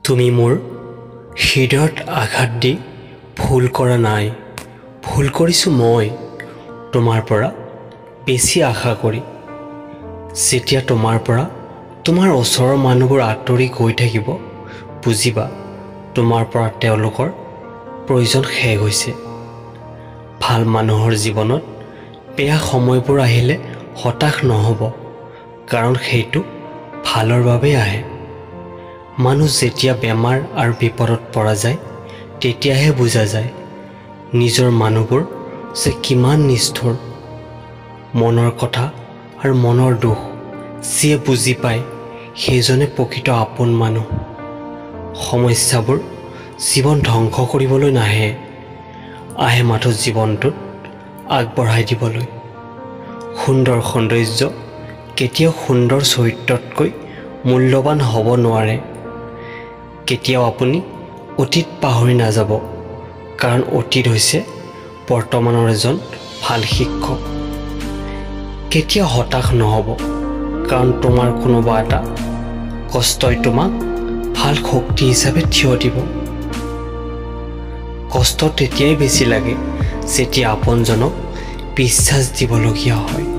তুমি মোৰ হৃদয়ত আঘাত দি ভুল কৰা নাই, ভুল কৰিছোঁ মই তোমাৰ পৰা বেছি আশা কৰি। যেতিয়া তোমাৰ পৰা তোমাৰ ওচৰৰ মানুহবোৰ আঁতৰি গৈ থাকিব, বুজিবা তোমাৰ পৰা তেওঁলোকৰ প্ৰয়োজন শেষ হৈছে। ভাল মানুহৰ জীৱনত বেয়া সময়বোৰ আহিলে হতাশ নহ'ব, কাৰণ সেইটো ভালৰ বাবেই আহে। মানুহ যেতিয়া বেমাৰ আৰু বিপদত পৰা যায়, তেতিয়াহে বুজা যায় নিজৰ মানুহবোৰ যে কিমান নিষ্ঠুৰ। মনৰ কথা আৰু মনৰ দুখ যিয়ে বুজি পায়, সেইজনে প্ৰকৃত আপোন মানুহ। সমস্যাবোৰ জীৱন ধ্বংস কৰিবলৈ নাহে, আহে মাথো জীৱনটোত আগবঢ়াই দিবলৈ। সুন্দৰ সৌন্দৰ্য কেতিয়াও সুন্দৰ চৰিত্ৰতকৈ মূল্যৱান হ'ব নোৱাৰে। কেতিয়াও আপুনি অতীত পাহৰি নাযাব, কাৰণ অতীত হৈছে বৰ্তমানৰ এজন ভাল শিক্ষক। কেতিয়াও হতাশ নহ'ব, কাৰণ তোমাৰ কোনোবা এটা কষ্টই তোমাক ভাল শক্তি হিচাপে থিয় দিব। কষ্ট তেতিয়াই বেছি লাগে যেতিয়া আপোনজনক বিশ্বাস দিবলগীয়া হয়।